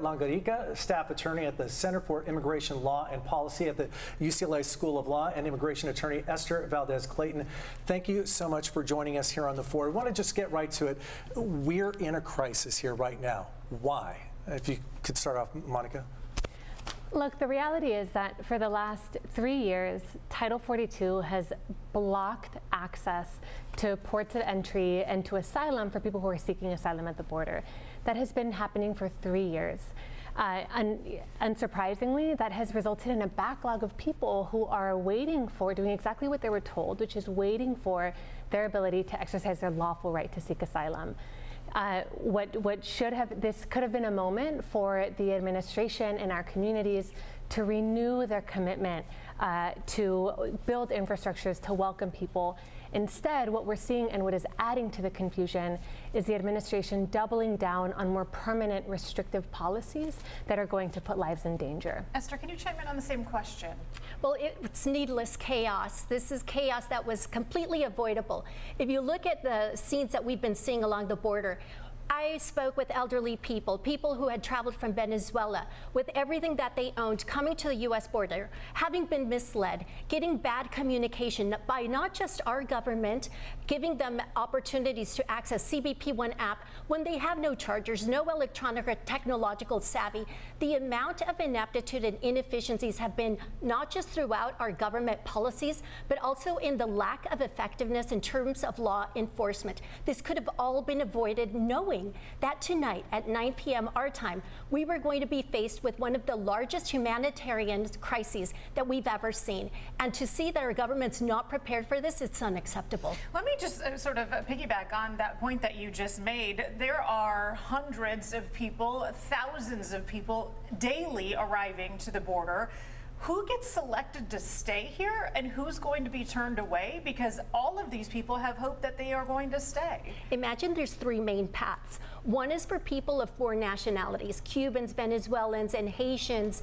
Langarica, staff attorney at the Center for Immigration Law and Policy at the UCLA School of Law, and immigration attorney Esther Valdes Clayton. Thank you so much for joining us here on The Floor. We want to just get right to it. We're in a crisis here right now. Why? If you could start off, Monika. Look, the reality is that for the last 3 years, Title 42 has blocked access to ports of entry and to asylum for people who are seeking asylum at the border. That has been happening for 3 years. Unsurprisingly, that has resulted in a backlog of people who are waiting for doing exactly what they were told, which is waiting for their ability to exercise their lawful right to seek asylum. This could have been a moment for the administration and our communities to renew their commitment to build infrastructures to welcome people. Instead, what we're seeing and what is adding to the confusion is the administration doubling down on more permanent restrictive policies that are going to put lives in danger. Esther, can you chime in on the same question? Well, it's needless chaos. This is chaos that was completely avoidable. If you look at the scenes that we've been seeing along the border, I spoke with elderly people who had traveled from Venezuela with everything that they owned, coming to the U.S. border, having been misled, getting bad communication by not just our government, giving them opportunities to access CBP One app when they have no chargers, no electronic or technological savvy. The amount of ineptitude and inefficiencies have been not just throughout our government policies, but also in the lack of effectiveness in terms of law enforcement. This could have all been avoided knowing that tonight at 9 p.m. our time, we were going to be faced with one of the largest humanitarian crises that we've ever seen. And to see that our government's not prepared for this, it's unacceptable. Let me just sort of piggyback on that point that you just made. There are hundreds of people, thousands of people daily arriving to the border. Who gets selected to stay here and who's going to be turned away? Because all of these people have hope that they are going to stay. Imagine there's three main paths. One is for people of foreign nationalities, Cubans, Venezuelans, and Haitians.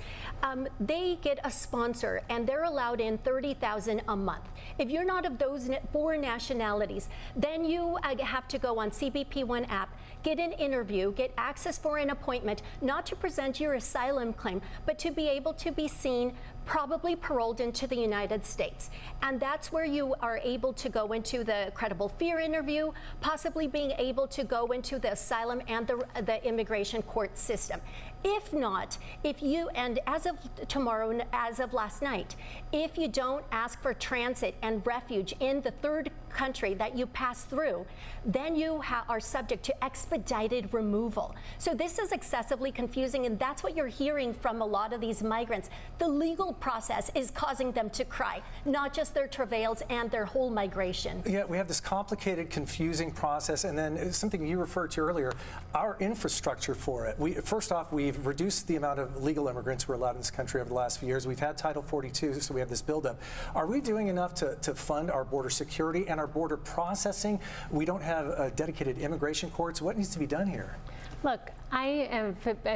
They get a sponsor and they're allowed in 30,000 a month. If you're not of those foreign nationalities, then you have to go on CBP One app, get an interview, get access for an appointment, not to present your asylum claim, but to be able to be seen, probably paroled into the United States. And that's where you are able to go into the credible fear interview, possibly being able to go into the asylum and the immigration court system. If not, and as of tomorrow and as of last night, if you don't ask for transit and refuge in the third country that you pass through, then you are subject to expedited removal. So this is excessively confusing, and that's what you're hearing from a lot of these migrants. The legal process is causing them to cry, not just their travails and their whole migration. Yeah, we have this complicated, confusing process, and then something you referred to earlier, our infrastructure for it. First off, we've reduced the amount of legal immigrants who are allowed in this country over the last few years. We've had Title 42, so we have this buildup. Are we doing enough to fund our border security and our border processing? We don't have dedicated immigration courts. What needs to be done here? Look, I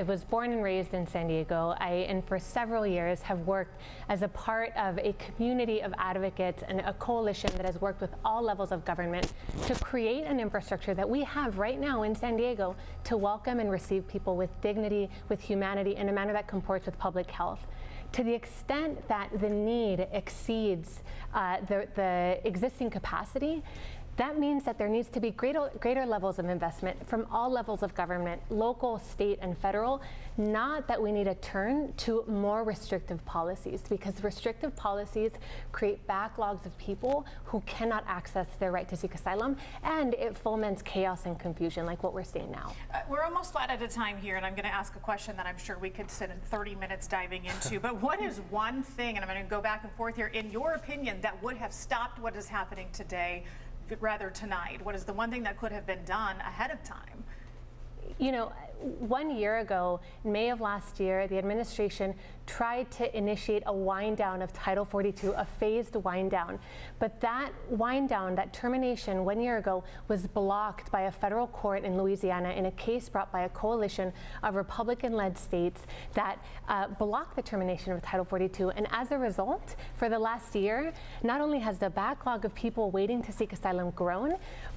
was born and raised in San Diego, and for several years have worked as a part of a community of advocates and a coalition that has worked with all levels of government to create an infrastructure that we have right now in San Diego to welcome and receive people with dignity, with humanity, in a manner that comports with public health. To the extent that the need exceeds the existing capacity, that means that there needs to be greater levels of investment from all levels of government, local, state, and federal, not that we need to turn to more restrictive policies, because restrictive policies create backlogs of people who cannot access their right to seek asylum, and it foments chaos and confusion like what we're seeing now. We're almost flat out of time here, and I'm going to ask a question that I'm sure we could spend 30 minutes diving into, but what is one thing, and I'm going to go back and forth here, in your opinion, that would have stopped what is happening today, rather tonight? What is the one thing that could have been done ahead of time? You know, 1 year ago, in May of last year, the administration tried to initiate a wind down of Title 42, a phased wind down. But that wind down, that termination 1 year ago, was blocked by a federal court in Louisiana in a case brought by a coalition of Republican-led states that blocked the termination of Title 42. And as a result, for the last year, not only has the backlog of people waiting to seek asylum grown,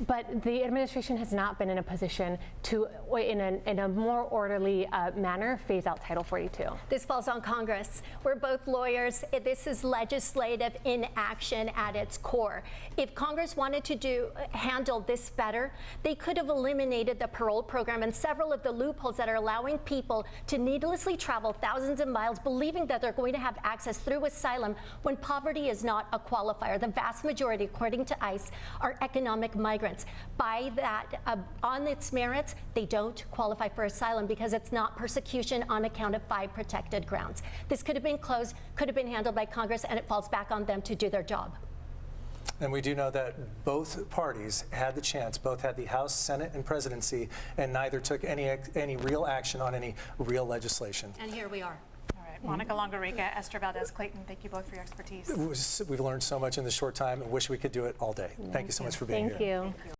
but the administration has not been in a position to, in a more orderly manner, phase out Title 42. This falls on Congress. We're both lawyers. This is legislative inaction at its core. If Congress wanted to handle this better, they could have eliminated the parole program and several of the loopholes that are allowing people to needlessly travel thousands of miles, believing that they're going to have access through asylum when poverty is not a qualifier. The vast majority, according to ICE, are economic migrants. By that, on its merits, they don't qualify for asylum because it's not persecution on account of 5 protected grounds. This could have been closed, could have been handled by Congress, and it falls back on them to do their job. And we do know that both parties had the chance, both had the House, Senate, and presidency, and neither took any real action on any real legislation. And here we are. All right, Monika Langarica, Esther Valdes, Clayton, thank you both for your expertise. We've learned so much in this short time and wish we could do it all day. Thank you so much for being here. Thank you.